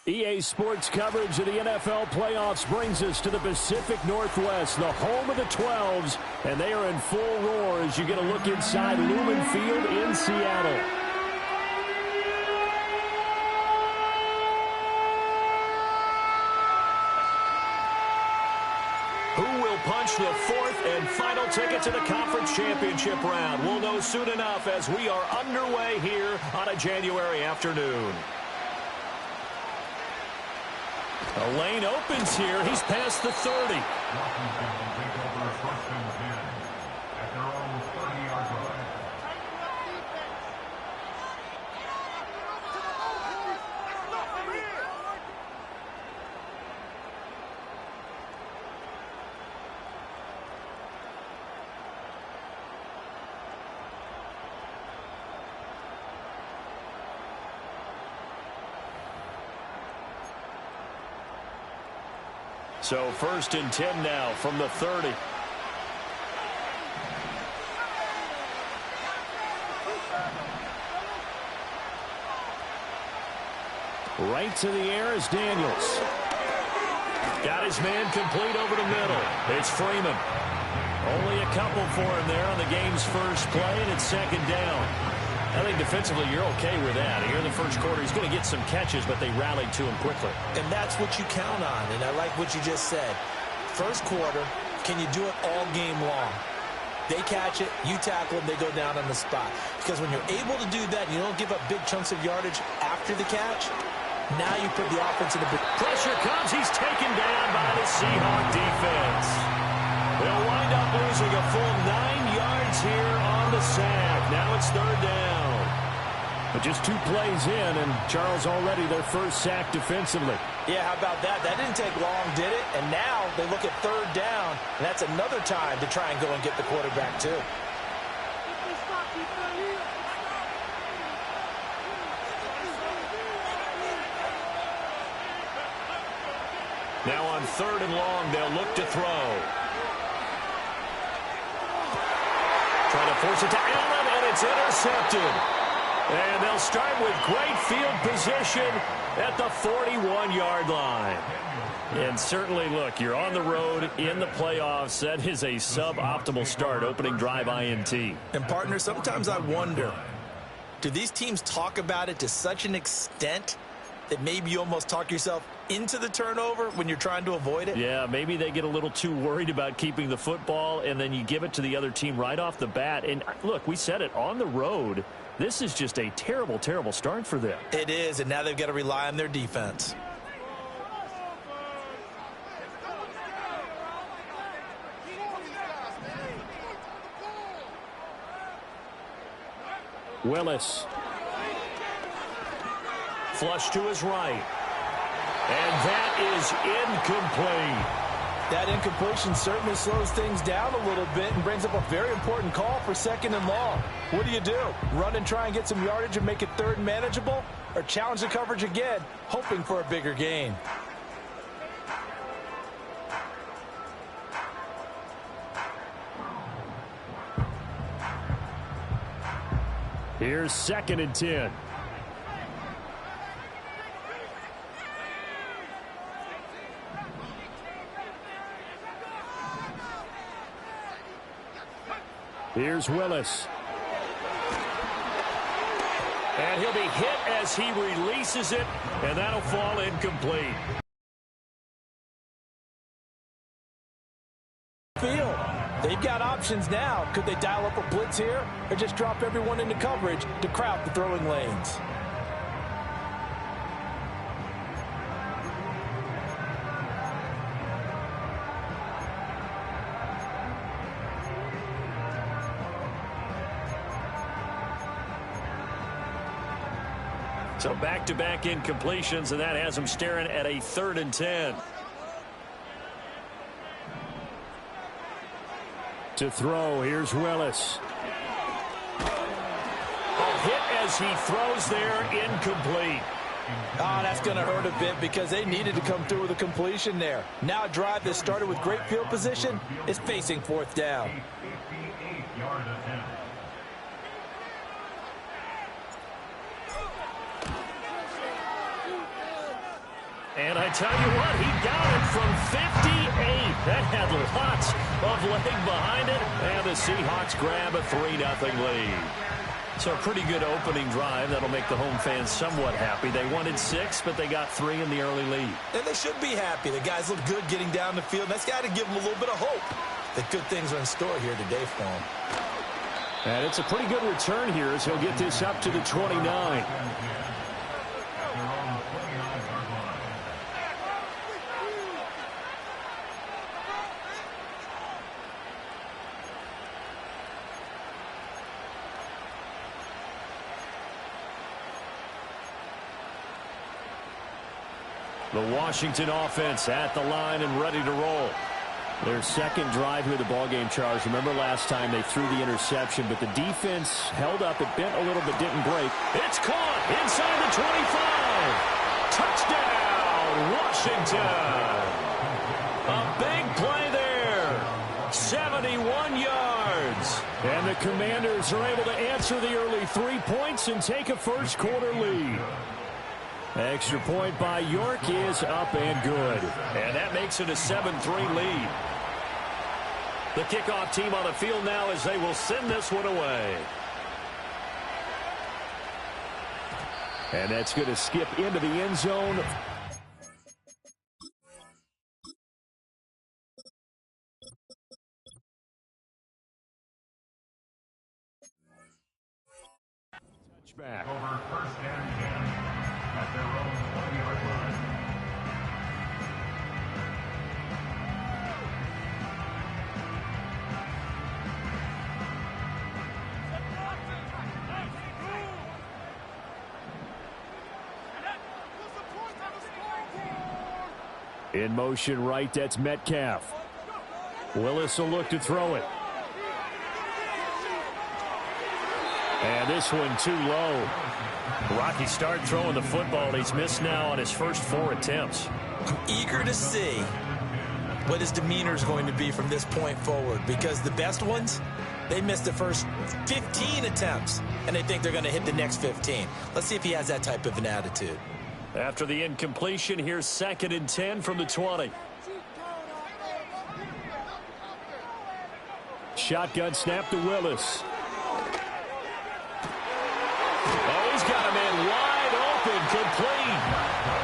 EA Sports coverage of the NFL playoffs brings us to the Pacific Northwest, the home of the 12s, and they are in full roar as you get a look inside Lumen Field in Seattle. Who will punch the fourth and final ticket to the conference championship round? We'll know soon enough as we are underway here on a January afternoon. A lane opens here. He's past the 30. So 1st and 10 now from the 30. Right to the air is Daniels. Got his man complete over the middle. It's Freeman. Only a couple for him there on the game's first play, and it's 2nd down. I think defensively you're okay with that. Here in the first quarter, he's going to get some catches, but they rallied to him quickly. And that's what you count on, and I like what you just said. First quarter, can you do it all game long? They catch it, you tackle them, they go down on the spot. Because when you're able to do that, you don't give up big chunks of yardage after the catch, now you put the offense in a big... Pressure comes, he's taken down by the Seahawk defense. They'll wind up losing a full 9 yards here on the sack. Now it's 3rd down. But just 2 plays in, and Charles already their first sack defensively. Yeah, how about that? That didn't take long, did it? And now they look at 3rd down, and that's another time to try and go and get the quarterback, too. Now on 3rd and long, they'll look to throw. Trying to force it to Allen, and it's intercepted. And they'll start with great field position at the 41-yard line. And certainly, look, you're on the road in the playoffs. That is a suboptimal start, opening drive INT. And, partner, sometimes I wonder, do these teams talk about it to such an extent that maybe you almost talk yourself into the turnover when you're trying to avoid it? Yeah, maybe they get a little too worried about keeping the football, and then you give it to the other team right off the bat. And, look, we said it, on the road, this is just a terrible, terrible start for them. It is, and now they've got to rely on their defense. Willis. Flush to his right. And that is incomplete. That incompletion certainly slows things down a little bit and brings up a very important call for 2nd and long. What do? Run and try and get some yardage and make it 3rd and manageable? Or challenge the coverage again, hoping for a bigger gain? Here's 2nd and 10. Here's Willis. And he'll be hit as he releases it, and that'll fall incomplete. They've got options now. Could they dial up a blitz here or just drop everyone into coverage to crowd the throwing lanes? So back-to-back incompletions, and that has them staring at a 3rd and 10. To throw, here's Willis. A hit as he throws there, incomplete. That's going to hurt a bit because they needed to come through with a completion there. Now a drive that started with great field position is facing 4th down. And I tell you what, he got it from 58. That had lots of leg behind it. And the Seahawks grab a 3-0 lead. So a pretty good opening drive. That'll make the home fans somewhat happy. They wanted 6, but they got 3 in the early lead. And they should be happy. The guys look good getting down the field. That's got to give them a little bit of hope that good things are in store here today for them. And it's a pretty good return here as he'll get this up to the 29. The Washington offense at the line and ready to roll. Their second drive here of the ballgame, Charles. Remember last time they threw the interception, but the defense held up. It bent a little but didn't break. It's caught inside the 25. Touchdown, Washington. A big play there. 71 yards. And the Commanders are able to answer the early 3 points and take a first quarter lead. Extra point by York is up and good. And that makes it a 7-3 lead. The kickoff team on the field now as they will send this one away. And that's going to skip into the end zone. Touchback. Over first and 10 at their own 20-yard line. In motion right, that's Metcalf. Willis will look to throw it. And this one too low. Rocky start throwing the football. He's missed now on his first 4 attempts. I'm eager to see what his demeanor is going to be from this point forward, because the best ones, they missed the first 15 attempts, and they think they're going to hit the next 15. Let's see if he has that type of an attitude. After the incompletion, here's 2nd and 10 from the 20. Shotgun snap to Willis. Oh, he's got him in wide open, complete.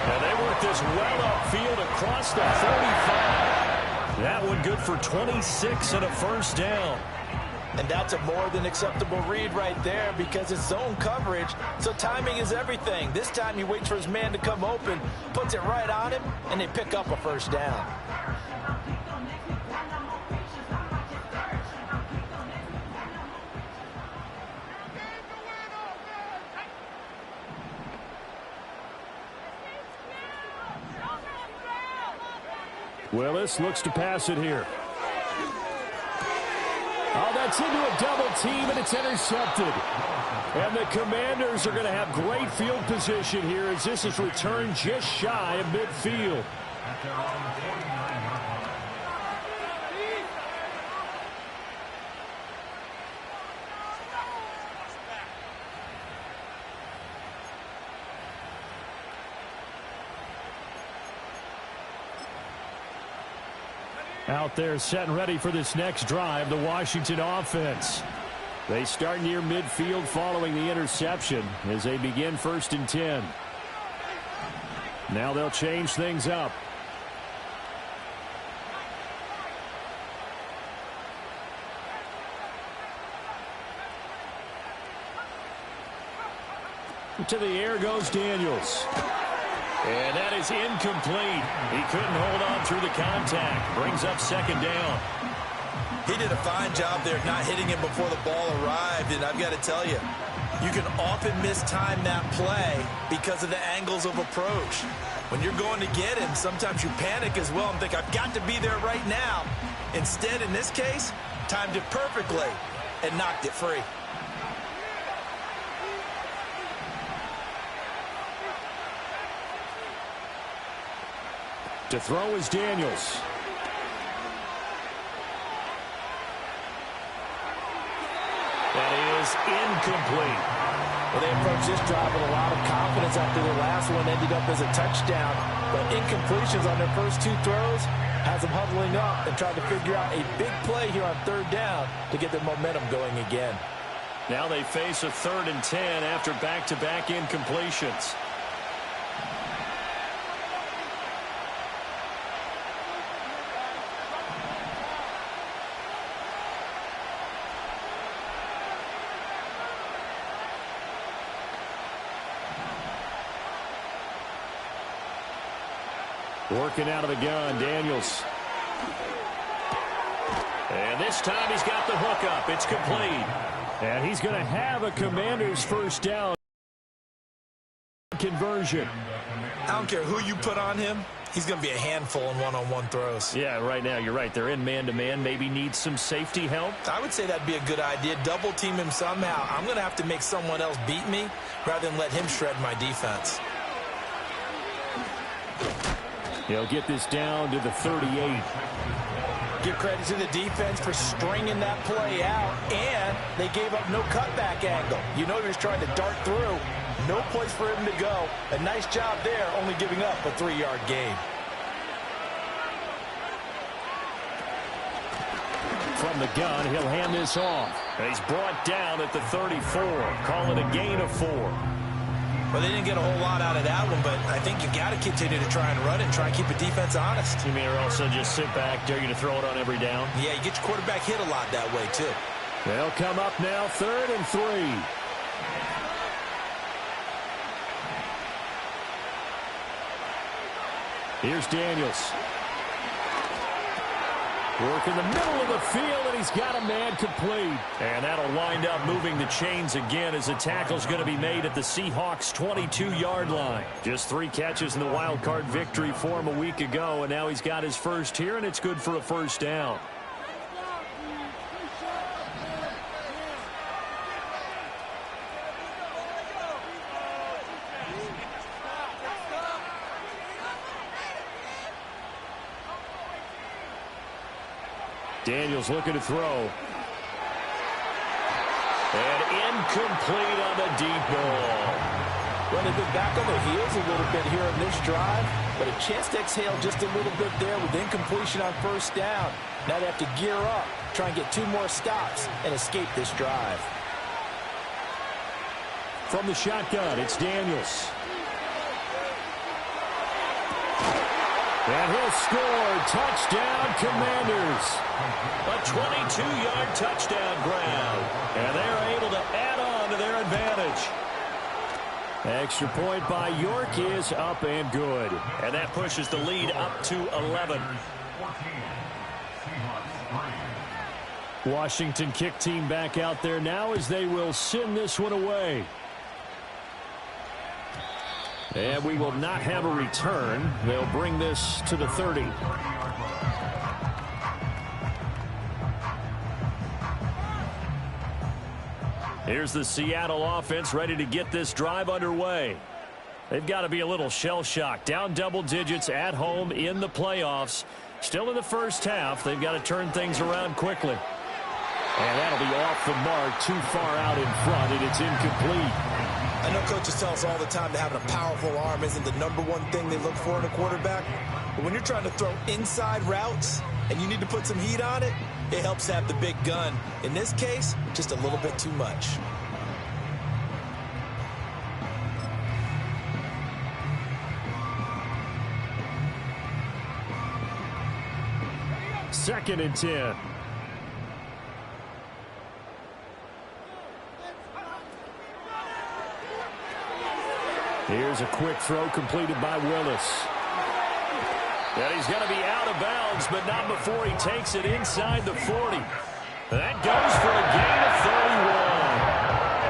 And they work this well upfield across the 35. That one good for 26 and a first down. And that's a more than acceptable read right there, because it's zone coverage, so timing is everything. This time he waits for his man to come open, puts it right on him, and they pick up a first down. Willis looks to pass it here. Oh, that's into a double team, and it's intercepted. And the Commanders are going to have great field position here as this is returned just shy of midfield. At their own 49-yard line. Out there set and ready for this next drive, the Washington offense. They start near midfield following the interception as they begin 1st and 10. Now they'll change things up. To the air goes Daniels. And that is incomplete. He couldn't hold on through the contact. Brings up 2nd down. He did a fine job there not hitting him before the ball arrived, and I've got to tell you, you can often mistime that play because of the angles of approach. When you're going to get him, sometimes you panic as well and think, I've got to be there right now. Instead, in this case, timed it perfectly and knocked it free. To throw is Daniels. That is incomplete. Well, they approached this drive with a lot of confidence after their last one ended up as a touchdown. But incompletions on their first two throws has them huddling up and trying to figure out a big play here on third down to get their momentum going again. Now they face a 3rd and 10 after back-to-back incompletions. Working out of the gun, Daniels. And this time he's got the hook up. It's complete. And he's going to have a Commanders first down conversion. I don't care who you put on him. He's going to be a handful in one-on-one throws. Yeah, right now, you're right. They're in man-to-man. Maybe need some safety help. I would say that'd be a good idea. Double team him somehow. I'm going to have to make someone else beat me rather than let him shred my defense. He'll get this down to the 38. Give credit to the defense for stringing that play out, and they gave up no cutback angle. You know he was trying to dart through. No place for him to go. A nice job there, only giving up a 3-yard gain. From the gun, he'll hand this off. And he's brought down at the 34. Call it a gain of 4. Well, they didn't get a whole lot out of that one, but I think you got to continue to try and run it and try and keep the defense honest. You mean or also just sit back, dare you to throw it on every down? Yeah, you get your quarterback hit a lot that way, too. They'll come up now, 3rd and 3. Here's Daniels. Work in the middle of the field, and he's got a man complete. And that'll wind up moving the chains again as the tackle's going to be made at the Seahawks' 22-yard line. Just 3 catches in the wild card victory for him a week ago, and now he's got his first here, and it's good for a first down. Daniels looking to throw. And incomplete on the deep ball. Well, they've been back on their heels a little bit here in this drive, but a chance to exhale just a little bit there with incompletion on first down. Now they have to gear up, try and get 2 more stops, and escape this drive. From the shotgun, it's Daniels. And he'll score. Touchdown, Commanders. A 22-yard touchdown grab. And they're able to add on to their advantage. Extra point by York is up and good. And that pushes the lead up to 11. Washington kick team back out there now as they will send this one away. And we will not have a return. They'll bring this to the 30. Here's the Seattle offense ready to get this drive underway. They've got to be a little shell-shocked. Down double digits at home in the playoffs. Still in the first half. They've got to turn things around quickly. And that'll be off the mark, too far out in front, and it's incomplete. I know coaches tell us all the time that having a powerful arm isn't the #1 thing they look for in a quarterback. But when you're trying to throw inside routes and you need to put some heat on it, it helps to have the big gun. In this case, just a little bit too much. Second and 10. Here's a quick throw completed by Willis. And he's going to be out of bounds, but not before he takes it inside the 40. That goes for a gain of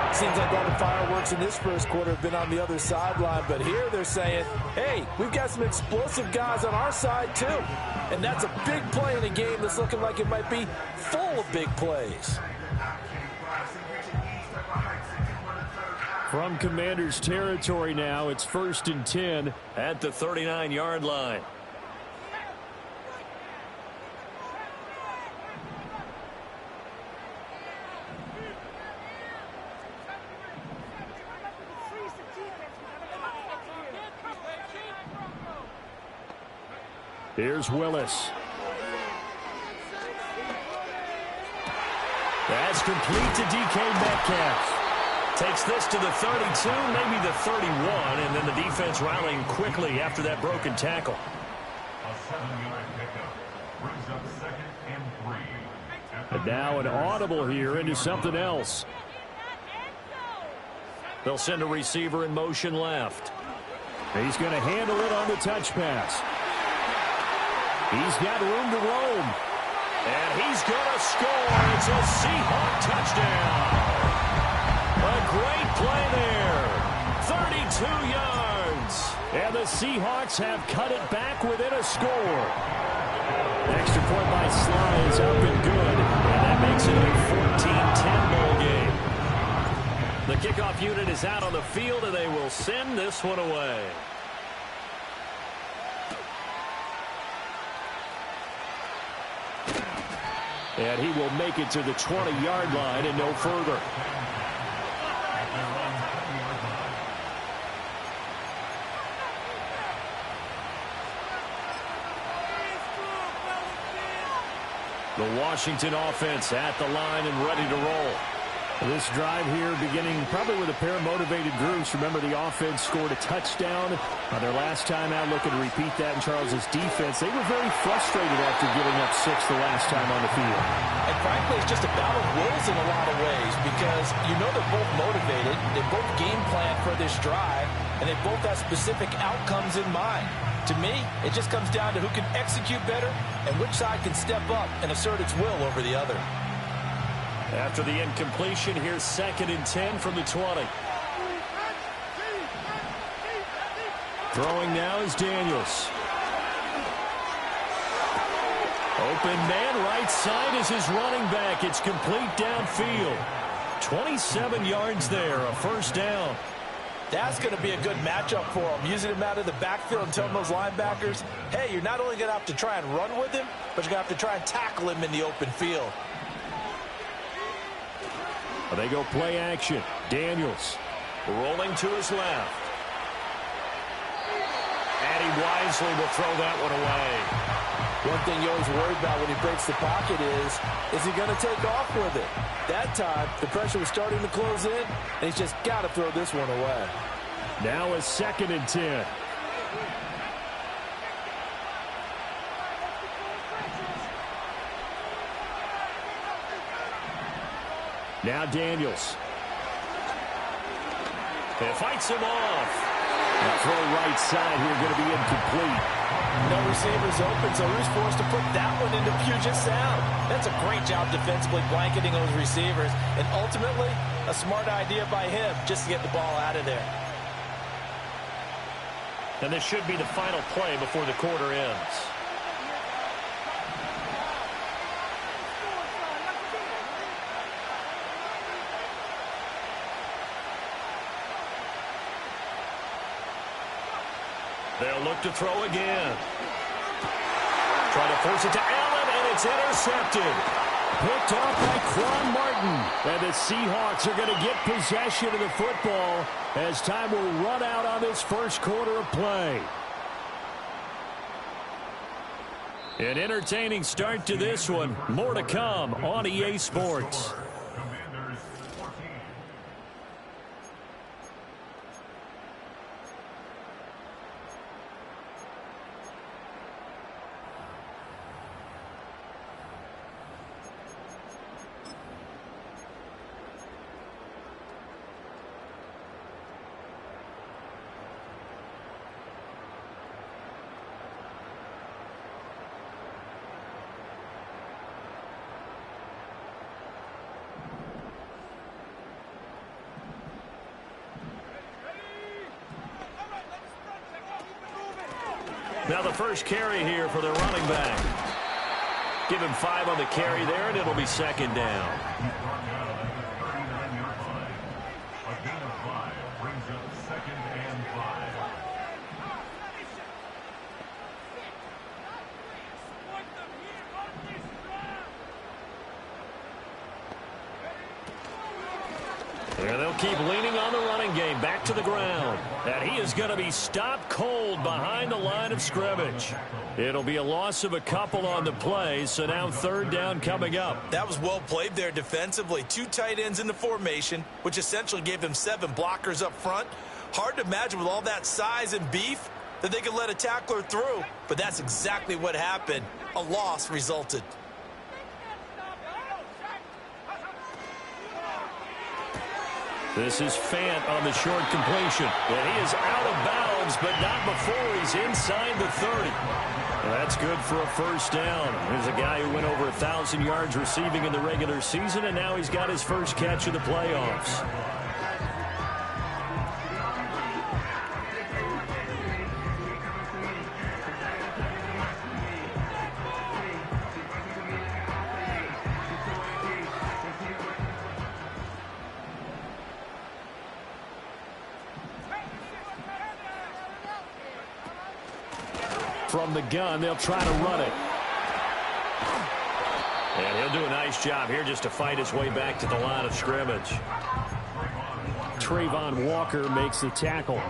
31. Seems like all the fireworks in this first quarter have been on the other sideline, but here they're saying, hey, we've got some explosive guys on our side too. And that's a big play in a game that's looking like it might be full of big plays. From Commanders territory now, it's 1st and 10 at the 39-yard line. Here's Willis. That's complete to DK Metcalf. Takes this to the 32, maybe the 31, and then the defense rallying quickly after that broken tackle. A 7-yard pickup brings up 2nd and 3. And now an audible here into something else. They'll send a receiver in motion left. He's going to handle it on the touch pass. He's got room to roam. And he's going to score. It's a Seahawk touchdown. A great play there. 32 yards. And the Seahawks have cut it back within a score. Extra point by Sly is up and good. And that makes it a 14-10 ball game. The kickoff unit is out on the field, and they will send this one away. And he will make it to the 20-yard line and no further. The Washington offense at the line and ready to roll. This drive here beginning probably with a pair of motivated groups. Remember, the offense scored a touchdown on their last time out. Looking to repeat that in Charles's defense. They were very frustrated after giving up 6 the last time on the field. And frankly, it's just a battle of wills in a lot of ways because you know they're both motivated. They both game plan for this drive, and they both have specific outcomes in mind. To me, it just comes down to who can execute better and which side can step up and assert its will over the other. After the incompletion, here's 2nd and 10 from the 20. Throwing now is Daniels. Open man, right side is his running back. It's complete downfield. 27 yards there, a first down. That's going to be a good matchup for him. Using him out of the backfield and telling those linebackers, hey, you're not only going to have to try and run with him, but you're going to have to try and tackle him in the open field. They go play action. Daniels rolling to his left. And he wisely will throw that one away. One thing you always worry about when he breaks the pocket is he going to take off with it? That time, the pressure was starting to close in, and he's just got to throw this one away. Now a 2nd and 10. Now Daniels. It fights him off. The throw right side here going to be incomplete. No receivers open, so who's forced to put that one into Puget Sound? That's a great job defensively blanketing those receivers, and ultimately a smart idea by him just to get the ball out of there. And this should be the final play before the quarter ends. They'll look to throw again. Trying to force it to Allen, and it's intercepted. Picked off by Quan Martin. And the Seahawks are going to get possession of the football as time will run out on this first quarter of play. An entertaining start to this one. More to come on EA Sports. Commanders 14. Now the first carry here for the running back. Give him 5 on the carry there, and it'll be 2nd down. He's brought down at the 39-yard line. A gain of 5 brings up 2nd and 5. And they'll keep leaning on the running game. Back to the ground. And he is going to be stopped cold behind the line of scrimmage. It'll be a loss of a couple on the play, so now third down coming up. That was well played there defensively. 2 tight ends in the formation, which essentially gave them 7 blockers up front. Hard to imagine with all that size and beef that they could let a tackler through, but that's exactly what happened. A loss resulted. This is Fant on the short completion. And he is out of bounds, but not before he's inside the 30. Well, that's good for a first down. There's a guy who went over 1,000 yards receiving in the regular season, and now he's got his first catch in the playoffs. From the gun, they'll try to run it. And he'll do a nice job here just to fight his way back to the line of scrimmage. Trayvon Walker makes the tackle.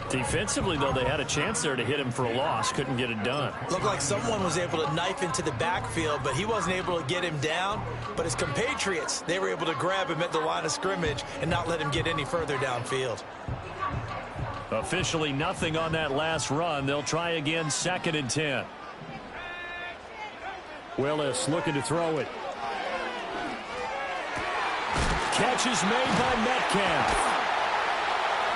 Defensively, though, they had a chance there to hit him for a loss. Couldn't get it done. Looked like someone was able to knife into the backfield, but he wasn't able to get him down. But his compatriots, they were able to grab him at the line of scrimmage and not let him get any further downfield. Officially nothing on that last run. They'll try again, 2nd and 10. Willis looking to throw it. Catch is made by Metcalf.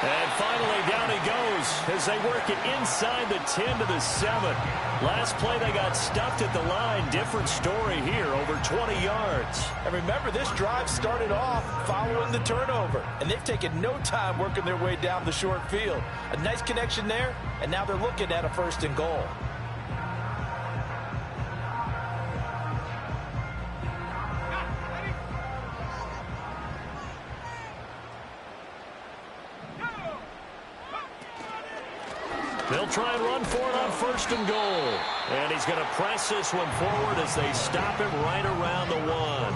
And finally down he goes as they work it inside the 10 to the 7. Last play they got stuffed at the line. Different story here, over 20 yards. And remember, this drive started off following the turnover. And they've taken no time working their way down the short field. A nice connection there, and now they're looking at a 1st and goal. They'll try and run for it on 1st and goal. And he's going to press this one forward as they stop him right around the 1.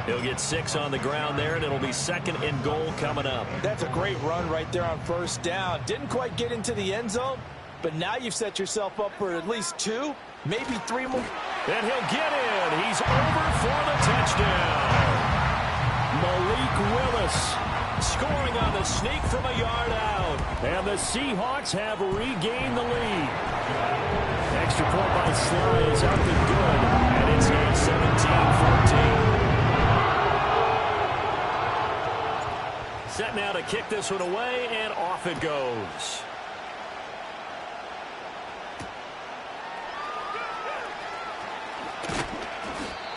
He'll get 6 on the ground there, and it'll be 2nd and goal coming up. That's a great run right there on 1st down. Didn't quite get into the end zone, but now you've set yourself up for at least 2, maybe 3 more. And he'll get in. He's over for the touchdown. Malik Willis scoring on the sneak from a yard out. And the Seahawks have regained the lead. Extra point by Sly is up and good. And it's now 17-14. Set now to kick this one away, and off it goes.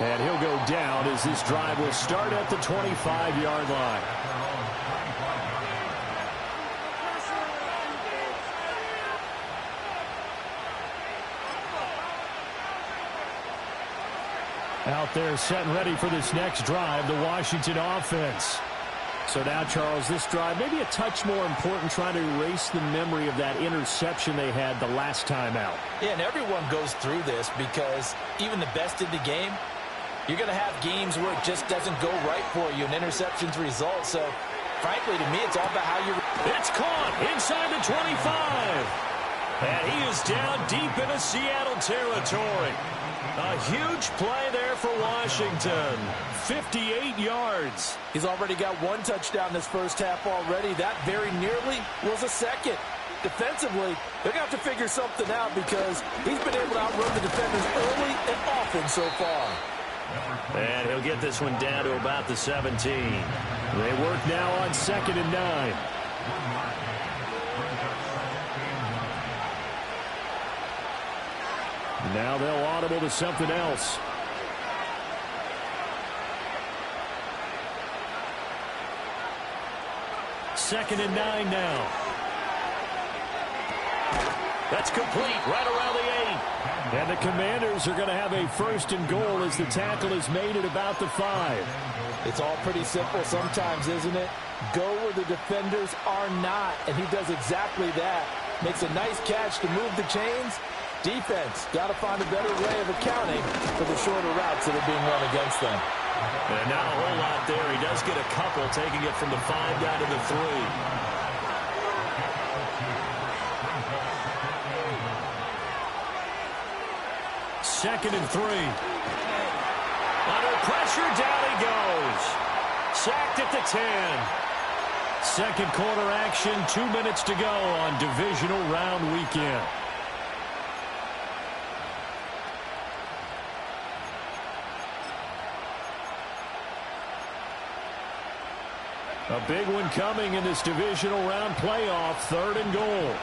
And he'll go down as this drive will start at the 25-yard line. Out there set and ready for this next drive, the Washington offense. So now, Charles, this drive maybe a touch more important, trying to erase the memory of that interception they had the last time out. Yeah, and everyone goes through this because even the best in the game, you're going to have games where it just doesn't go right for you, and interceptions result. So, frankly, to me, it's all about how you... It's caught inside the 25. And he is down deep into Seattle territory. A huge play there for Washington. 58 yards. He's already got 1 touchdown this first half already. That very nearly was a 2nd. Defensively, they're going to have to figure something out because he's been able to outrun the defenders early and often so far. And he'll get this one down to about the 17. They work now on 2nd and 9. Now they'll audible to something else. Second and 9 now. That's complete right around the 8. And the Commanders are going to have a 1st and goal as the tackle is made at about the 5. It's all pretty simple sometimes, isn't it? Go where the defenders are not, and he does exactly that. Makes a nice catch to move the chains. Defense got to find a better way of accounting for the shorter routes that are being run against them. And not a whole lot there. He does get a couple, taking it from the 5 down to the 3. 2nd and 3. Under pressure, down he goes. Sacked at the 10. Second quarter action, 2 minutes to go on divisional round weekend. A big one coming in this divisional round playoff, 3rd and goal.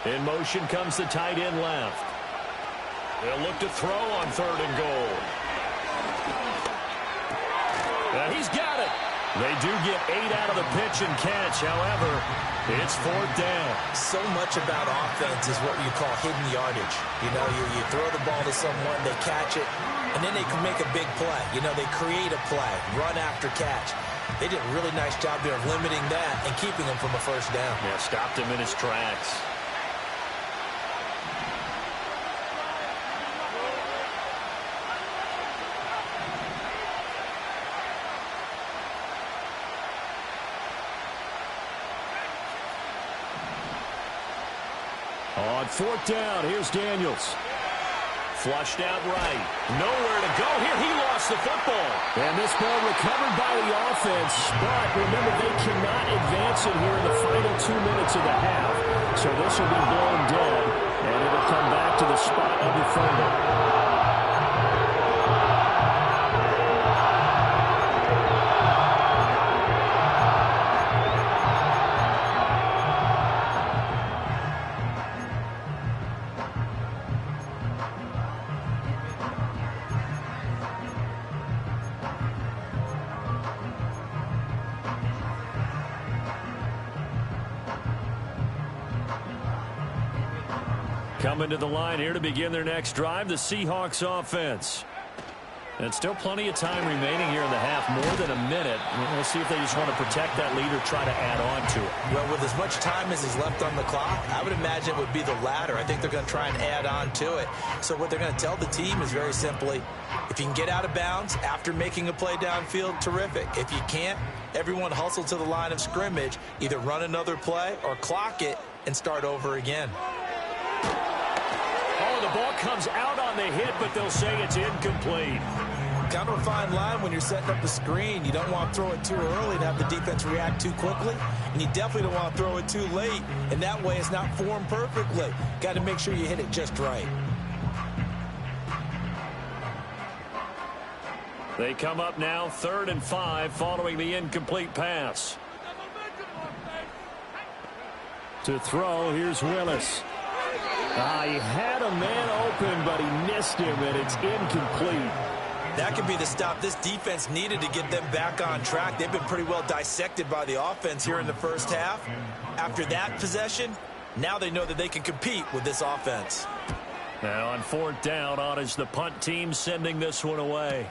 In motion comes the tight end left. They'll look to throw on 3rd and goal. And he's got it. They do get 8 out of the pitch and catch. However, it's 4th down. So much about offense is what you call hidden yardage. You know, you throw the ball to someone, they catch it, and then they can make a big play. You know, they create a play, run after catch. They did a really nice job there of limiting that and keeping him from a first down. Yeah, stopped him in his tracks. On 4th down, here's Daniels. Flushed out right. Nowhere to go here. He lost the football. And this ball recovered by the offense. But remember, they cannot advance it here in the final 2 minutes of the half. So this will be blown dead. And it'll come back to the spot under fumble. Coming to the line here to begin their next drive, the Seahawks offense. And still plenty of time remaining here in the half, more than a minute. We'll see if they just want to protect that lead or try to add on to it. Well, with as much time as is left on the clock, I would imagine it would be the latter. I think they're going to try and add on to it. So what they're going to tell the team is very simply, if you can get out of bounds after making a play downfield, terrific. If you can't, everyone hustle to the line of scrimmage, either run another play or clock it and start over again. Oh, the ball comes out on the hit, but they'll say it's incomplete. Kind of a fine line when you're setting up the screen. You don't want to throw it too early and have the defense react too quickly. And you definitely don't want to throw it too late. And that way it's not formed perfectly. Got to make sure you hit it just right. They come up now 3rd and 5 following the incomplete pass. To throw, here's Willis. He had a man open, but he missed him, and it's incomplete. That could be the stop this defense needed to get them back on track. They've been pretty well dissected by the offense here in the first half. After that possession, now they know that they can compete with this offense. Now on 4th down, on is the punt team sending this one away.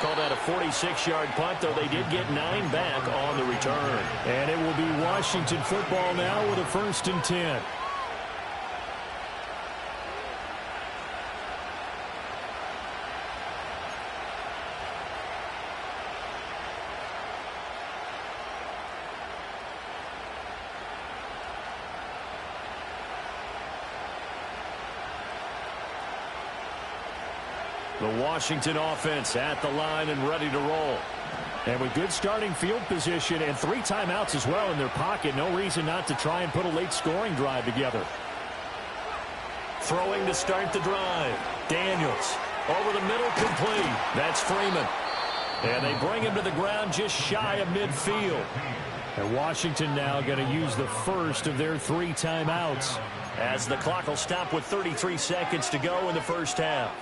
Called out a 46-yard punt, though they did get 9 back on the return. And it will be Washington football now with a 1st and 10. The Washington offense at the line and ready to roll. And with good starting field position and 3 timeouts as well in their pocket, no reason not to try and put a late scoring drive together. Throwing to start the drive. Daniels over the middle, complete. That's Freeman. And they bring him to the ground just shy of midfield. And Washington now going to use the first of their 3 timeouts, as the clock will stop with 33 seconds to go in the first half.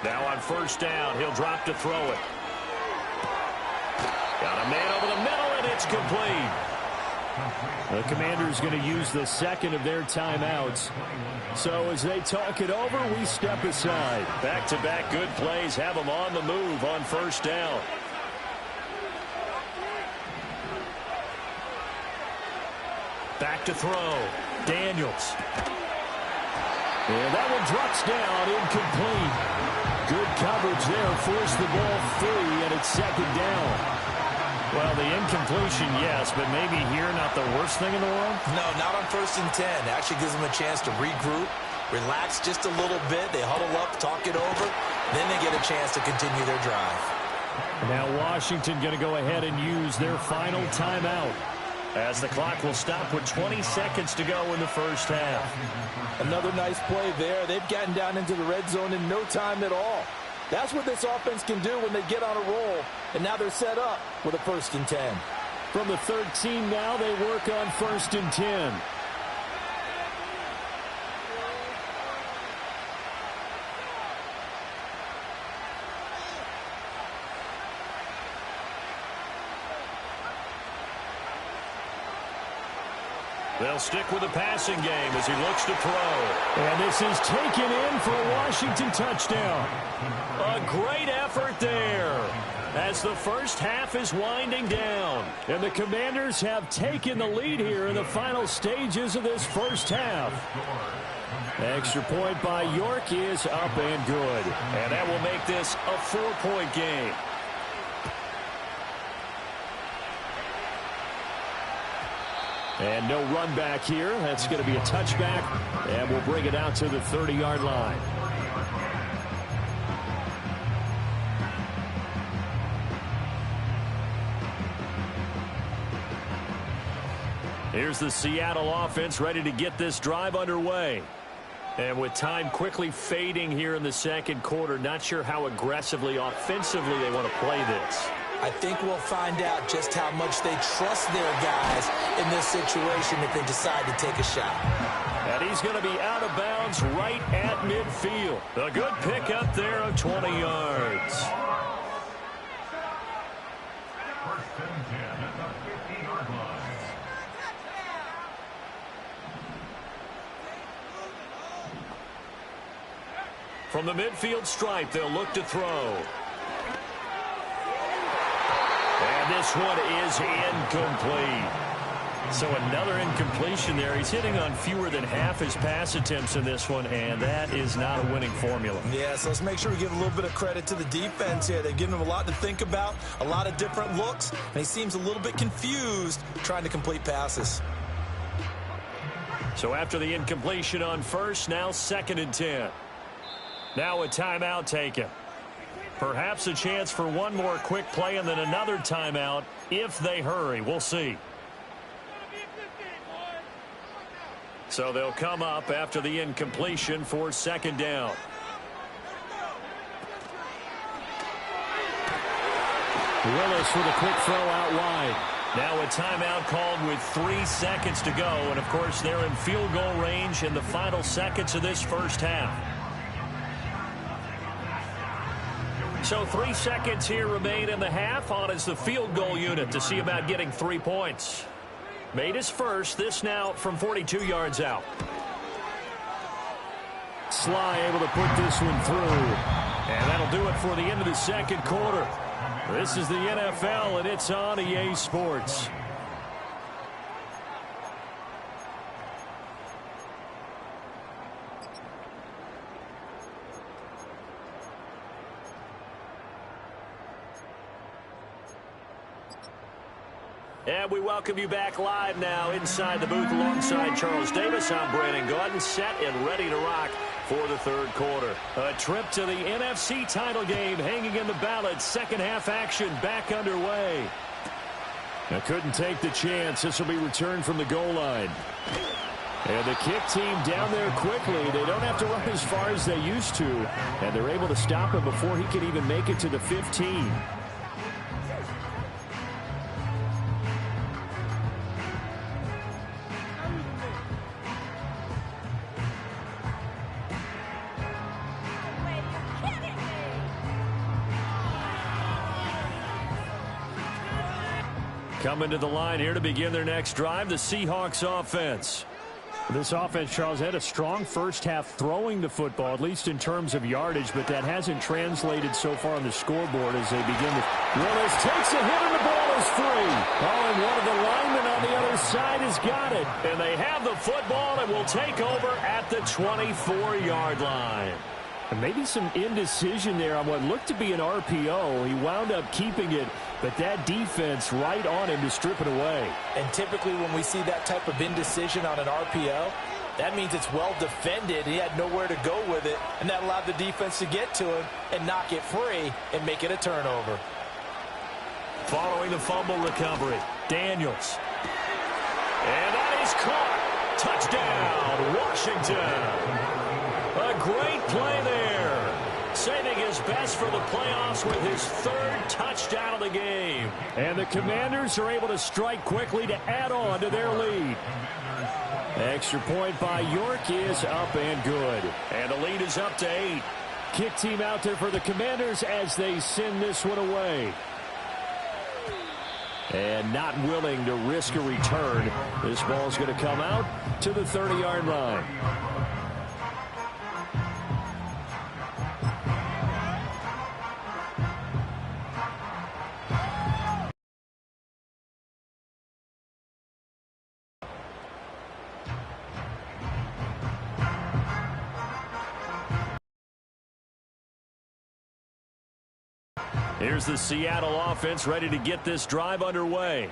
Now on 1st down, he'll drop to throw it. Got a man over the middle, and It's complete. The Commanders going to use the second of their timeouts. So as they talk it over, we step aside. Back-to-back good plays have them on the move on first down. Back to throw. Daniels. And that one drops down, incomplete. Good coverage there, forced the ball free, and it's second down. Well, the incompletion, yes, but maybe here not the worst thing in the world? No, not on 1st and 10. Actually gives them a chance to regroup, relax just a little bit. They huddle up, talk it over. Then they get a chance to continue their drive. Now Washington going to go ahead and use their final timeout, as the clock will stop with 20 seconds to go in the first half. Another nice play there. They've gotten down into the red zone in no time at all. That's what this offense can do when they get on a roll. And now they're set up with a 1st and 10. From the 13 now, they work on 1st and 10. They'll stick with the passing game as he looks to throw. And this is taken in for a Washington touchdown. A great effort there as the first half is winding down. And the Commanders have taken the lead here in the final stages of this first half. Extra point by York is up and good. And that will make this a 4-point game. And no run back here. That's going to be a touchback. And we'll bring it out to the 30-yard line. Here's the Seattle offense ready to get this drive underway. And with time quickly fading here in the second quarter, not sure how aggressively, offensively they want to play this. I think we'll find out just how much they trust their guys in this situation if they decide to take a shot. And he's going to be out of bounds right at midfield. A good pickup there of 20 yards. 1st and 10 at the 50-yard line. From the midfield stripe, they'll look to throw. And this one is incomplete. So another incompletion there. He's hitting on fewer than half his pass attempts in this one, and that is not a winning formula. Yeah, so let's make sure we give a little bit of credit to the defense here. They've given him a lot to think about, a lot of different looks, and he seems a little bit confused trying to complete passes. So after the incompletion on first, now 2nd and 10. Now a timeout taken. Perhaps a chance for one more quick play and then another timeout if they hurry. We'll see. So they'll come up after the incompletion for 2nd down. Willis with a quick throw out wide. Now a timeout called with 3 seconds to go. And, of course, they're in field goal range in the final seconds of this first half. So 3 seconds here remain in the half. On is the field goal unit to see about getting 3 points. Made his first. This now from 42 yards out. Sly able to put this one through. And that'll do it for the end of the second quarter. This is the NFL, and it's on EA Sports. And we welcome you back live now inside the booth alongside Charles Davis. I'm Brandon Gaudin, set and ready to rock for the third quarter. A trip to the NFC title game hanging in the balance. Second half action back underway. I couldn't take the chance. This will be returned from the goal line. And the kick team down there quickly. They don't have to run as far as they used to. And they're able to stop him before he can even make it to the 15. Coming to the line here to begin their next drive, the Seahawks offense. This offense, Charles, had a strong first half throwing the football, at least in terms of yardage, but that hasn't translated so far on the scoreboard as they begin with. Willis takes a hit and the ball is free. Oh, and one of the linemen on the other side has got it. And they have the football and will take over at the 24-yard line. And maybe some indecision there on what looked to be an RPO. He wound up keeping it, but that defense right on him to strip it away. And typically when we see that type of indecision on an RPO, that means it's well defended. He had nowhere to go with it, and that allowed the defense to get to him and knock it free and make it a turnover. Following the fumble recovery, Daniels. And that is caught. Touchdown, Washington. A great play there. Saving his best for the playoffs with his third touchdown of the game. And the Commanders are able to strike quickly to add on to their lead. Extra point by York is up and good. And the lead is up to 8. Kick team out there for the Commanders as they send this one away. And not willing to risk a return. This ball's going to come out to the 30-yard line. Here's the Seattle offense ready to get this drive underway.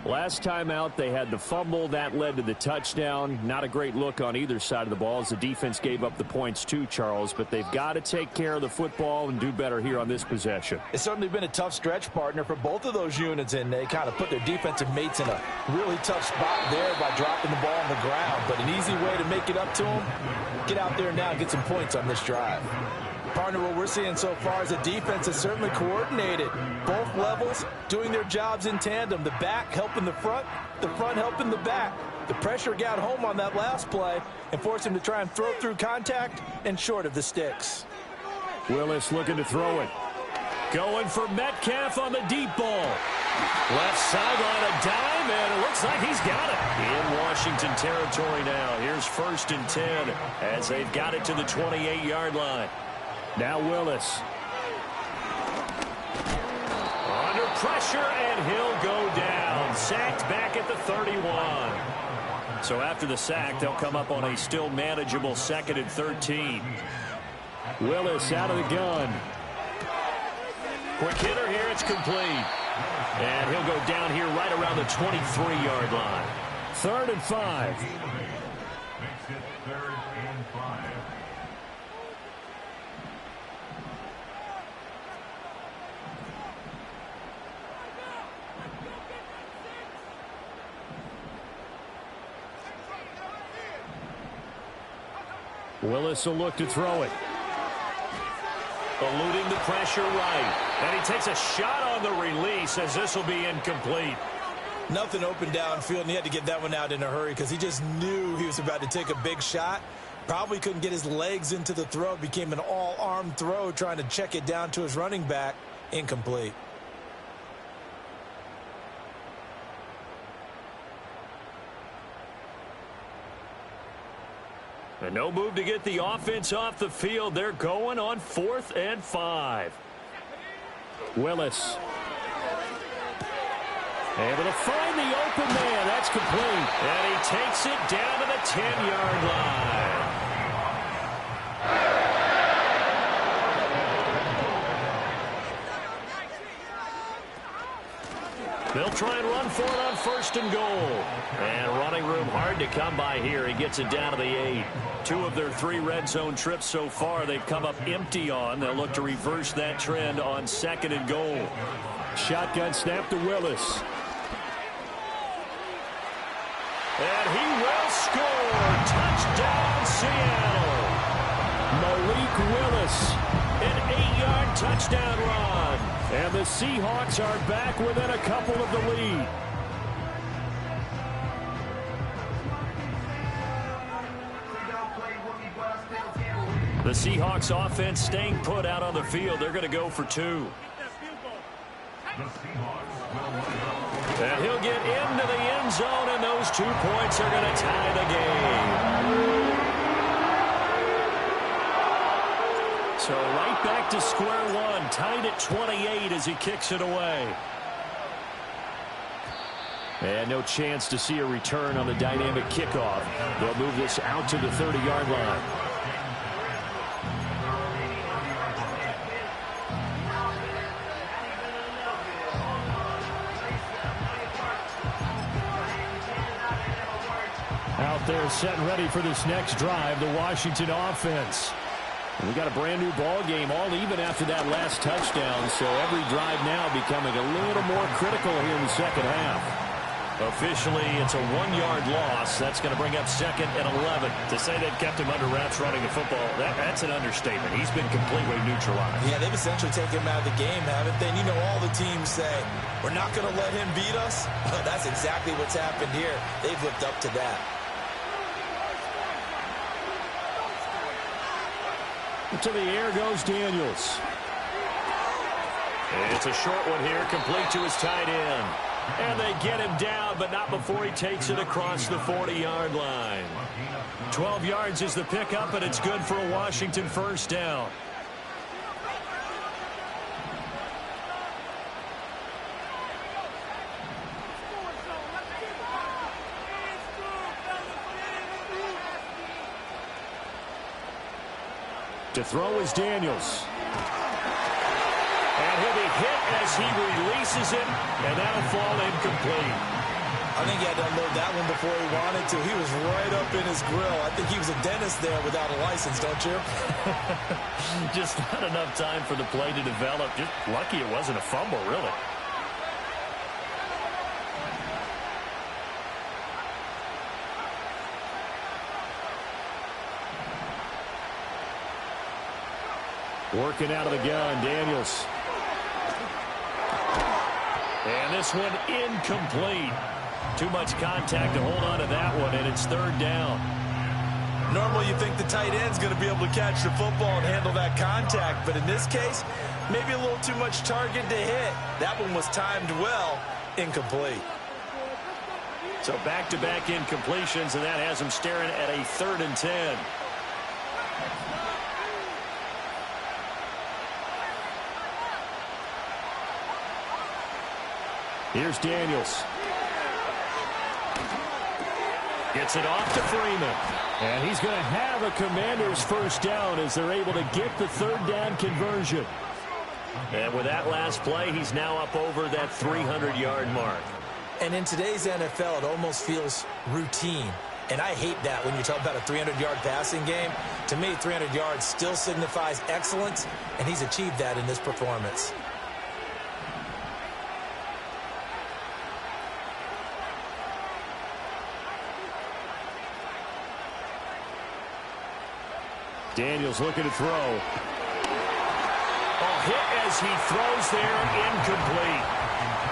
Last time out, they had the fumble. That led to the touchdown. Not a great look on either side of the ball as the defense gave up the points too, Charles. But they've got to take care of the football and do better here on this possession. It's certainly been a tough stretch, partner, for both of those units, and they kind of put their defensive mates in a really tough spot there by dropping the ball on the ground. But an easy way to make it up to them, get out there now and get some points on this drive. Partner, what we're seeing so far is the defense is certainly coordinated. Both levels doing their jobs in tandem. The back helping the front helping the back. The pressure got home on that last play and forced him to try and throw through contact and short of the sticks. Willis looking to throw it. Going for Metcalf on the deep ball. Left sideline a dime, and it looks like he's got it. In Washington territory now. Here's 1st and 10 as they've got it to the 28-yard line. Now Willis. Under pressure, and he'll go down. Sacked back at the 31. So after the sack, they'll come up on a still manageable 2nd and 13. Willis out of the gun. Quick hitter here, it's complete. And he'll go down here right around the 23-yard line. 3rd and 5. Makes it 3rd and 5. Willis will look to throw it. Eluding the pressure right. And he takes a shot on the release as this will be incomplete. Nothing open downfield, and he had to get that one out in a hurry because he just knew he was about to take a big shot. Probably couldn't get his legs into the throw. Became an all-arm throw trying to check it down to his running back. Incomplete. And no move to get the offense off the field. They're going on 4th and 5. Willis. Able to find the open man. That's complete. And he takes it down to the 10-yard line. They'll try and run for it on 1st and goal. And running room hard to come by here. He gets it down to the 8. 2 of their 3 red zone trips so far they've come up empty on. They'll look to reverse that trend on 2nd and goal. Shotgun snap to Willis. And he will score. Touchdown, Seattle. Malik Willis. An 8-yard touchdown run. And the Seahawks are back within a couple of the lead. The Seahawks offense staying put out on the field. They're going to go for 2. The Seahawks will line up for And he'll get into the end zone, and those 2 points are going to tie the game. So right back to square one, tied at 28 as he kicks it away. And no chance to see a return on the dynamic kickoff. They'll move this out to the 30-yard line. Out there set and ready for this next drive, the Washington offense. We got a brand new ball game, all even after that last touchdown, so every drive now becoming a little more critical here in the second half. Officially, it's a 1-yard loss. That's going to bring up 2nd and 11. To say they've kept him under wraps running the football, that's an understatement. He's been completely neutralized. Yeah, they've essentially taken him out of the game, haven't they? And you know, all the teams say, we're not going to let him beat us. That's exactly what's happened here. They've lived up to that. To the air goes Daniels. It's a short one here, complete to his tight end. And they get him down, but not before he takes it across the 40-yard line. 12 yards is the pickup, and it's good for a Washington first down. To throw is Daniels. And he'll be hit as he releases it, and that'll fall incomplete. I think he had to unload that one before he wanted to. He was right up in his grill. I think he was a dentist there without a license, don't you? Just not enough time for the play to develop. Just lucky it wasn't a fumble, really. Working out of the gun, Daniels. And this one incomplete. Too much contact to hold on to that one, and it's 3rd down. Normally you think the tight end's going to be able to catch the football and handle that contact, but in this case, maybe a little too much target to hit. That one was timed well, incomplete. So back-to-back incompletions, and that has him staring at a 3rd and 10. Here's Daniels. Gets it off to Freeman. And he's going to have a Commanders first down as they're able to get the 3rd down conversion. And with that last play, he's now up over that 300-yard mark. And in today's NFL, it almost feels routine. And I hate that when you talk about a 300-yard passing game. To me, 300 yards still signifies excellence, and he's achieved that in this performance. Daniels looking to throw. Oh, hit as he throws there, incomplete.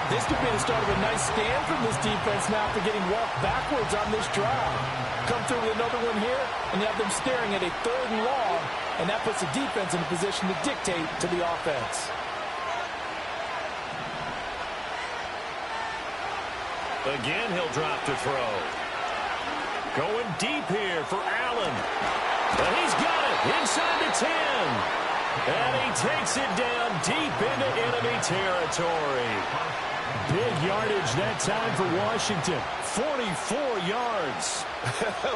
This could be the start of a nice stand from this defense now after getting walked backwards on this drive. Come through with another one here, and you have them staring at a 3rd and long, and that puts the defense in a position to dictate to the offense. Again, he'll drop to throw. Going deep here for Allen. But he's got it inside the 10. And he takes it down deep into enemy territory. Big yardage that time for Washington. 44 yards.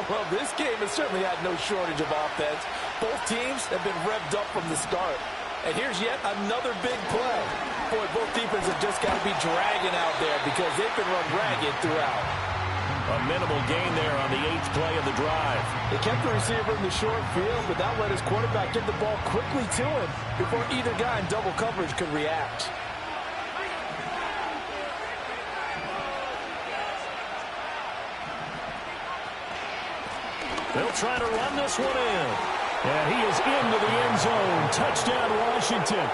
Well, this game has certainly had no shortage of offense. Both teams have been revved up from the start. And here's yet another big play. Boy, both defenses have just got to be dragging out there because they've been run ragged throughout. A minimal gain there on the 8th play of the drive. They kept the receiver in the short field, but that let his quarterback get the ball quickly to him before either guy in double coverage could react. They'll try to run this one in. And he is into the end zone. Touchdown, Washington.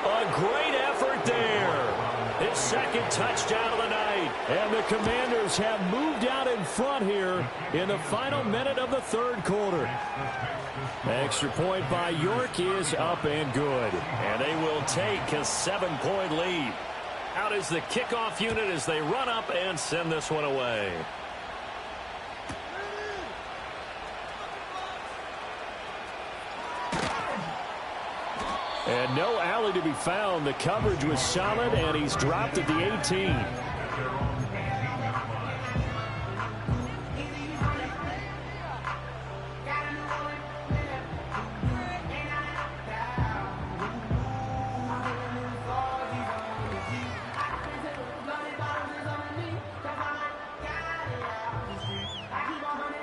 A great effort there. His 2nd touchdown of the night. And the Commanders have moved out in front here in the final minute of the 3rd quarter. Extra point by York is up and good. And they will take a 7-point lead. Out is the kickoff unit as they run up and send this one away. And no alley to be found. The coverage was solid, and he's dropped at the 18.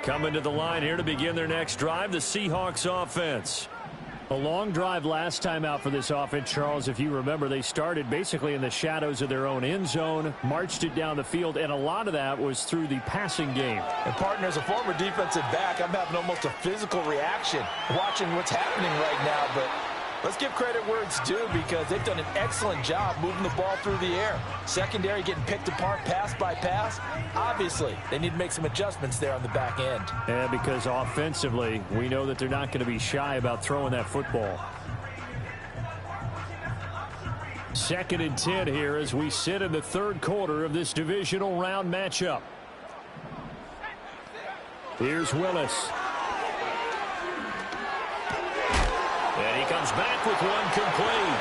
Coming to the line here to begin their next drive, the Seahawks offense. A long drive last time out for this offense, Charles. If you remember, they started basically in the shadows of their own end zone, marched it down the field, and a lot of that was through the passing game. And, partner, as a former defensive back, I'm having almost a physical reaction watching what's happening right now. But let's give credit where it's due because they've done an excellent job moving the ball through the air. Secondary getting picked apart pass by pass. Obviously, they need to make some adjustments there on the back end. And because offensively, we know that they're not going to be shy about throwing that football. 2nd and 10 here as we sit in the third quarter of this divisional round matchup. Here's Willis. And he comes back with one complete.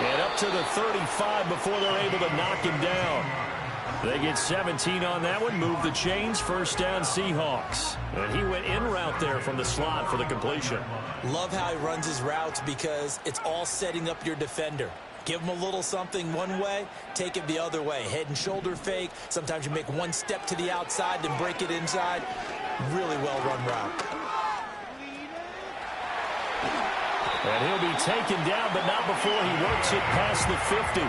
And up to the 35 before they're able to knock him down. They get 17 on that one, move the chains, first down Seahawks. And he went in route there from the slot for the completion. Love how he runs his routes because it's all setting up your defender. Give him a little something one way, take it the other way. Head and shoulder fake. Sometimes you make one step to the outside, then break it inside. Really well-run route. And he'll be taken down, but not before he works it past the 50.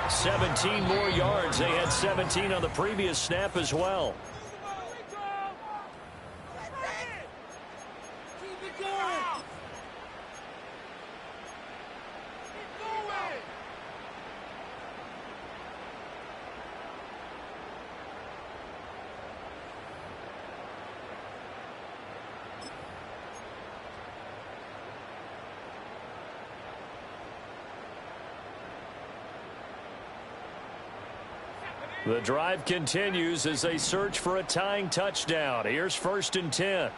17 more yards. They had 17 on the previous snap as well. The drive continues as they search for a tying touchdown. Here's 1st and 10.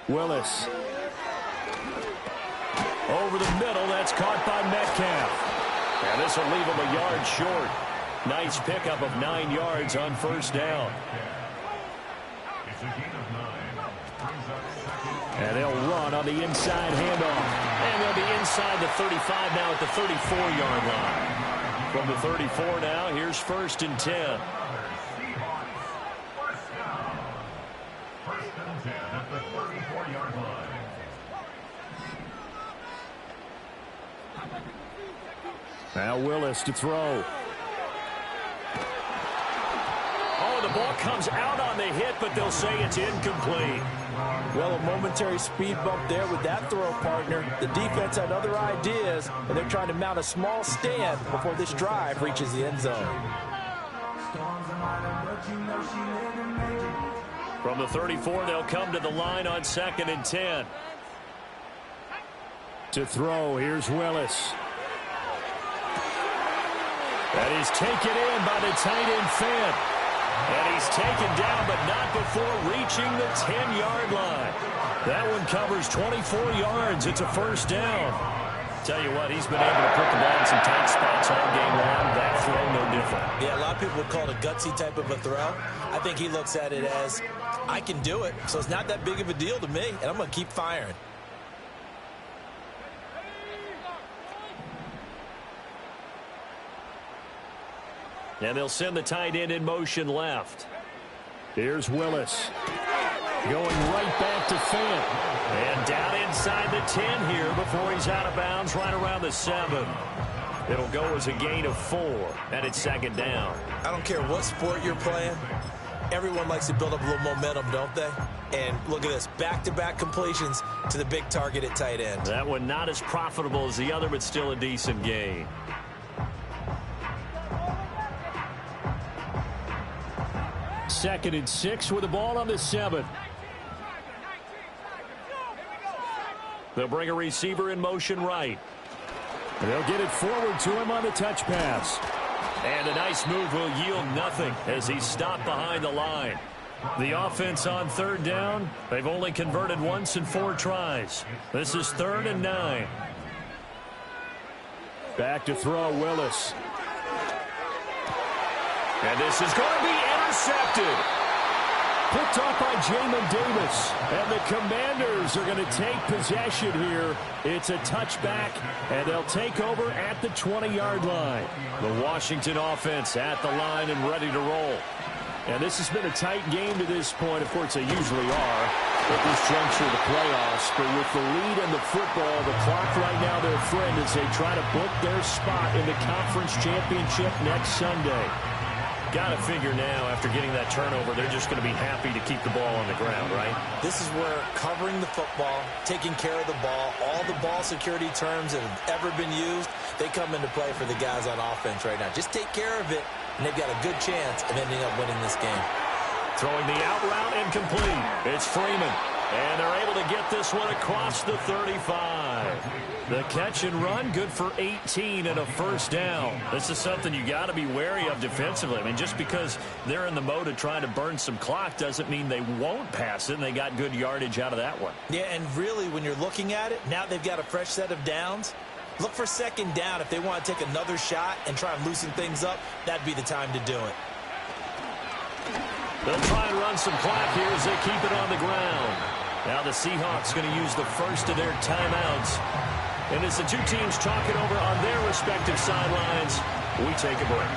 Willis. Over the middle, that's caught by Metcalf. And this will leave him a yard short. Nice pickup of 9 yards on first down. It's a gain of 9. Brings up 2nd. And they'll run on the inside handoff. And they'll be inside the 35 now at the 34-yard line. From the 34 now, here's 1st and 10. Seahawks, first down. 1st and 10 at the 34-yard line. Now Willis to throw. Oh, the ball comes out on the hit, but they'll say it's incomplete. Well, a momentary speed bump there with that throw, partner. The defense had other ideas, and they're trying to mount a small stand before this drive reaches the end zone. From the 34, they'll come to the line on 2nd and 10. To throw, here's Willis. That is taken in by the tight end Fant. And he's taken down, but not before reaching the 10-yard line. That one covers 24 yards. It's a first down. Tell you what, he's been able to put the ball in some tight spots all game long. That throw, no different. Yeah, a lot of people would call it a gutsy type of a throw. I think he looks at it as, I can do it, so it's not that big of a deal to me, and I'm going to keep firing. And they'll send the tight end in motion left. Here's Willis. Going right back to Fant. And down inside the 10 here before he's out of bounds right around the 7. It'll go as a gain of 4, and it's 2nd down. I don't care what sport you're playing. Everyone likes to build up a little momentum, don't they? And look at this, back-to-back completions to the big target at tight end. That one not as profitable as the other, but still a decent gain. Second and 6 with the ball on the 7. They'll bring a receiver in motion right. And they'll get it forward to him on the touch pass. And a nice move will yield nothing as he's stopped behind the line. The offense on third down, they've only converted once in 4 tries. This is 3rd and 9. Back to throw, Willis. And this is going to be intercepted. Picked off by Jamin Davis. And the Commanders are going to take possession here. It's a touchback, and they'll take over at the 20-yard line. The Washington offense at the line and ready to roll. And this has been a tight game to this point. Of course, they usually are at this juncture of the playoffs. But with the lead and the football, the clock right now their friend as they try to book their spot in the conference championship next Sunday. Got to figure now, after getting that turnover, they're just going to be happy to keep the ball on the ground, right? This is where covering the football, taking care of the ball, all the ball security terms that have ever been used, they come into play for the guys on offense right now. Just take care of it, and they've got a good chance of ending up winning this game. Throwing the out route incomplete. It's Freeman. And they're able to get this one across the 35. The catch and run, good for 18 and a first down. This is something you got to be wary of defensively. I mean, just because they're in the mode of trying to burn some clock doesn't mean they won't pass it, and they got good yardage out of that one. Yeah, and really, when you're looking at it, now they've got a fresh set of downs. Look for second down. If they want to take another shot and try and loosen things up, that'd be the time to do it. They'll try and run some clock here as they keep it on the ground. Now the Seahawks going to use the first of their timeouts. And as the two teams talk it over on their respective sidelines, we take a break.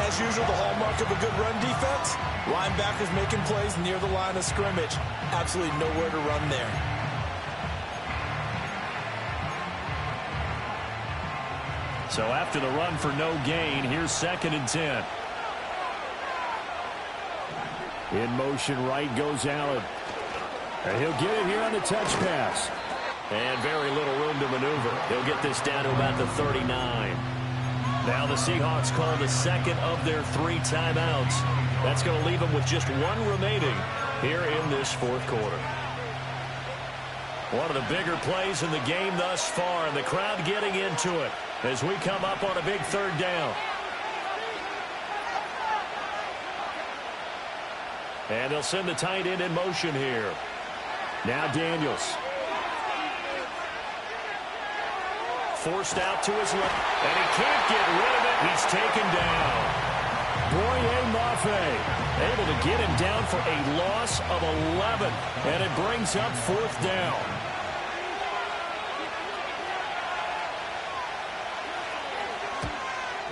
As usual, the hallmark of a good run defense, linebackers making plays near the line of scrimmage. Absolutely nowhere to run there. So after the run for no gain, here's 2nd and 10. In motion right goes Allen. And he'll get it here on the touch pass. And very little room to maneuver. He'll get this down to about the 39. Now the Seahawks call the second of their 3 timeouts. That's going to leave them with just 1 remaining here in this 4th quarter. One of the bigger plays in the game thus far, and the crowd getting into it as we come up on a big 3rd down. And they'll send the tight end in motion here. Now Daniels. Forced out to his left, and he can't get rid of it. He's taken down. Boye Mafe able to get him down for a loss of 11, and it brings up 4th down.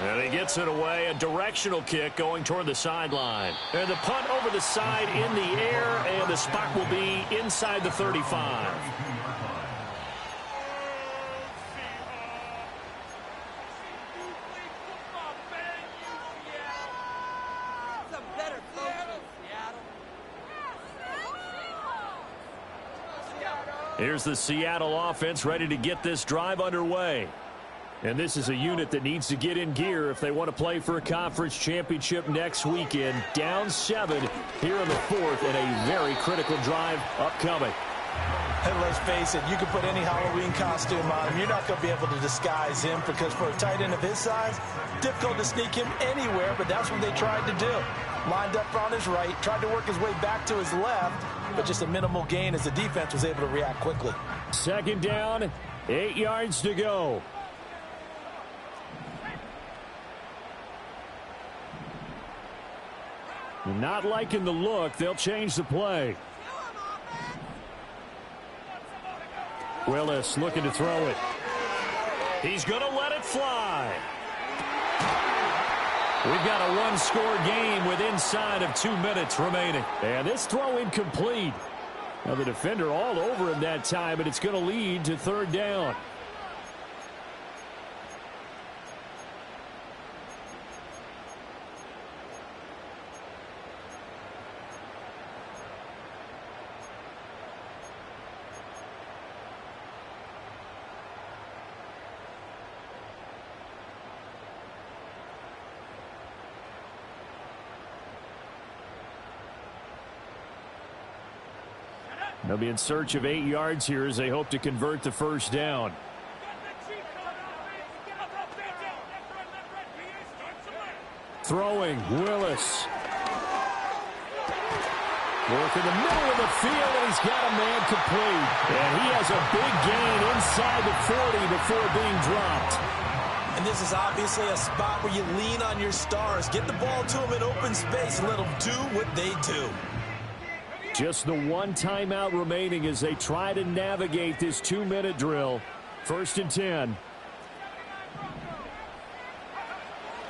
And he gets it away, a directional kick going toward the sideline. And the punt over the side in the air, and the spot will be inside the 35. Here's the Seattle offense ready to get this drive underway. And this is a unit that needs to get in gear if they want to play for a conference championship next weekend. Down 7 here in the 4th, and a very critical drive upcoming. And let's face it, you can put any Halloween costume on him. You're not going to be able to disguise him because for a tight end of his size, difficult to sneak him anywhere, but that's what they tried to do. Lined up on his right, tried to work his way back to his left, but just a minimal gain as the defense was able to react quickly. 2nd down, 8 yards to go. Not liking the look. They'll change the play. Willis looking to throw it. He's going to let it fly. We've got a one-score game with inside of 2 minutes remaining. And this throw incomplete. Now the defender all over him that time, and it's going to lead to 3rd down. They'll be in search of 8 yards here as they hope to convert the first down. Throwing, Willis. Work in the middle of the field, and he's got a man complete. And he has a big gain inside the 40 before being dropped. And this is obviously a spot where you lean on your stars. Get the ball to them in open space and let them do what they do. Just the one timeout remaining as they try to navigate this 2-minute drill. 1st and 10.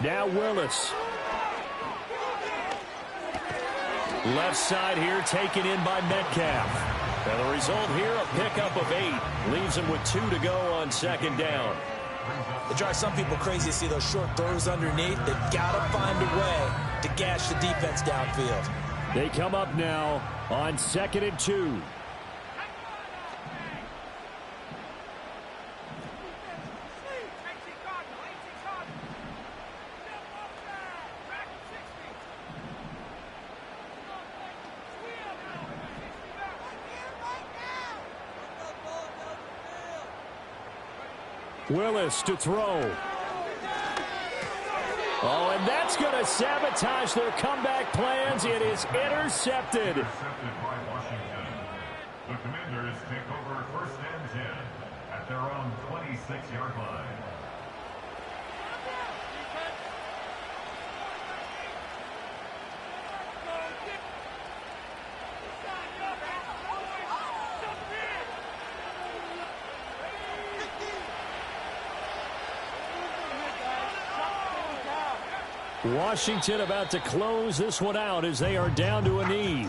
Now Willis. Left side here taken in by Metcalf. And the result here, a pickup of 8. Leaves him with 2 to go on 2nd down. It drives some people crazy to see those short throws underneath. They've got to find a way to gash the defense downfield. They come up now on 2nd and 2. Willis to throw. Oh, and that's going to sabotage their comeback plans. It is intercepted. Intercepted by Washington. The Commanders take over 1st and 10 at their own 26-yard line. Washington about to close this one out as they are down to a knee.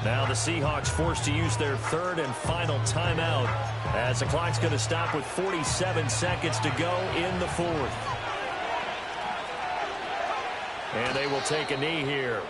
Now the Seahawks forced to use their 3rd and final timeout as the clock's going to stop with 47 seconds to go in the 4th. And they will take a knee here.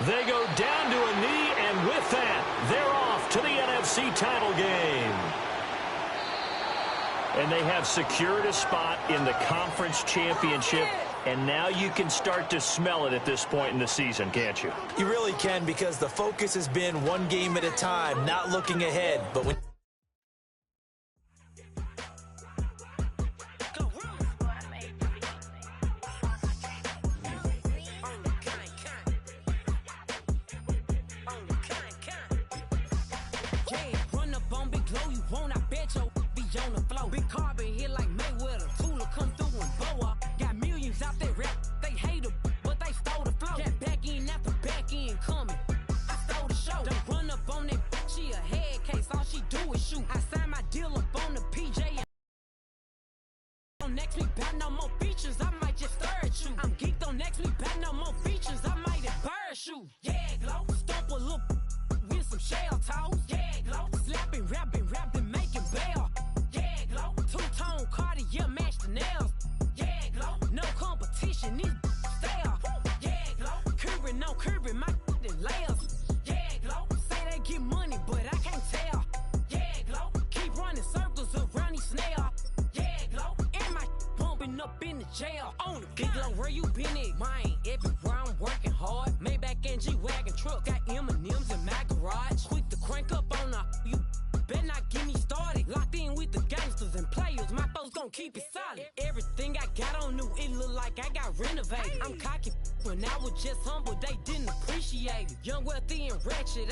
They go down to a knee, and with that, they're off to the NFC title game. And they have secured a spot in the conference championship, and now you can start to smell it at this point in the season, can't you? You really can, because the focus has been one game at a time, not looking ahead. But when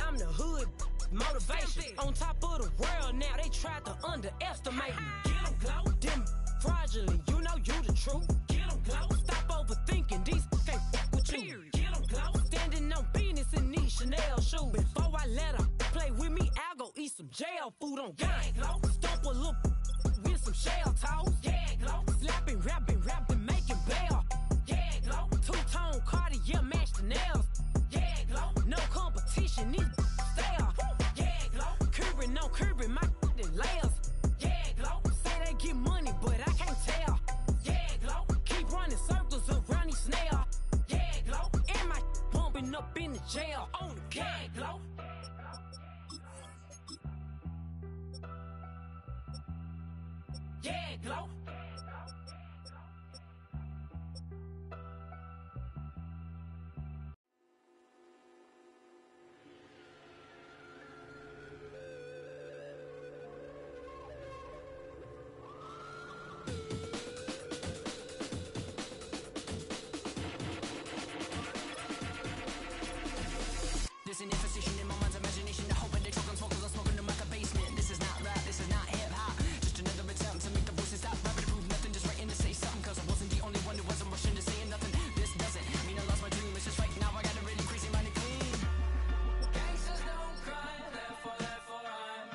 I'm the hood motivation. On top of the world now, they tried to underestimate me. Get them glow, them fraudulent, you know you the truth. Get them glow, stop overthinking, these can't with you. Get them glow, standing on business in these Chanel shoes. Before I let her play with me, I'll go eat some jail food on gang. Glow, stomp a little with some shell toes. Yeah, glow, slapping, rapping, making bail. Yeah, glow, two-tone Cartier match the nails. Yeah, glow, no competition, these stale. Yeah, glow, curving, no curving, my layers. Yeah, glow, say they get money, but I can't Been to jail on the gag, glow. Yeah, glow. There's an imposition in my mind's imagination. I hope they choke on smoke 'cause I'm smoking them like a basement. This is not rap, this is not hip-hop. Just another attempt to make the voices stop. Rapping to prove nothing, just writing to say something. 'Cause I wasn't the only one who wasn't rushing to saying nothing. This doesn't mean I lost my dream. It's just right now I got a really crazy mind and clean. Gangsters don't cry, therefore I'm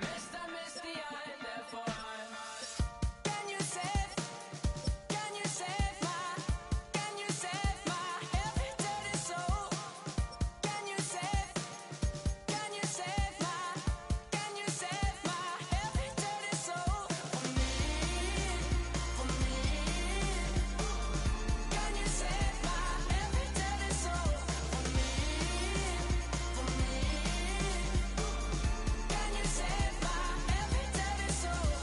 missed, I miss the eye, therefore I'm Can you save my every dirty soul? Can you save my every dirty soul? For me. Can you save my every dirty soul? For me. Can you save my every dirty soul?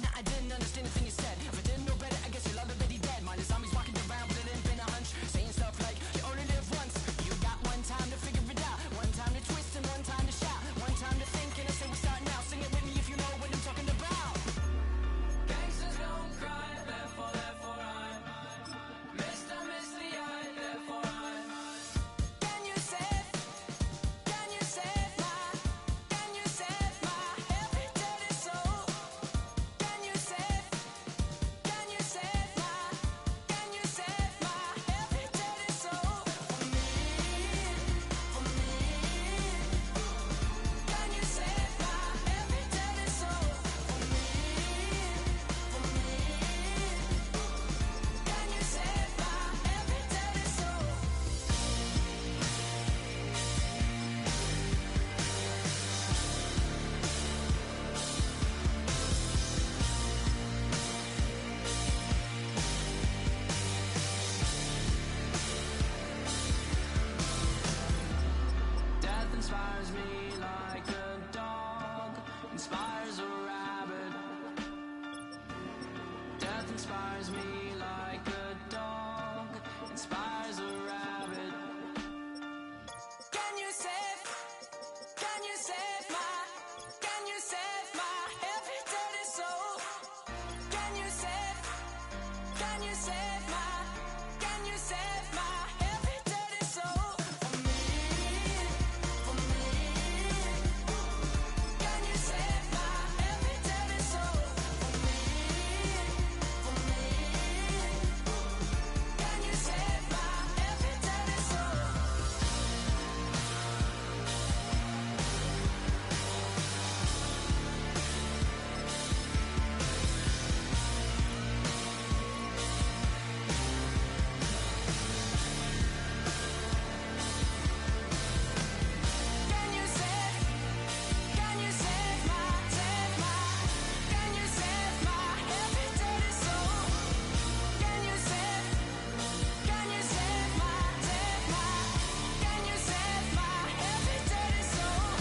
Nah, I didn't understand the thing you said. If I didn't know better, I guess you're already dead. Mine is zombies walking around, but it ain't been a hunch. Saying stuff like, you only live once. You got one time to figure it out. One time to twist and one time to shout. One time to think and I say we start now. Sing it with me if you know what I'm talking about. gangsters don't cry, therefore I'm missed, I miss the eye, therefore I'm Can you save my every dirty soul? Can you save my every dirty soul? For me. Can you save my every dirty soul? For me. Can you save my every dirty soul? Death inspires me like a dog inspires a rabbit. Death inspires me like a dog inspires a rabbit. Can you save my every dirty soul? Can you save my every dirty soul? For me. Can you save my every dirty soul? For me. Can you save my every dirty soul? Can you save my every dirty soul? Can you save my every dirty soul?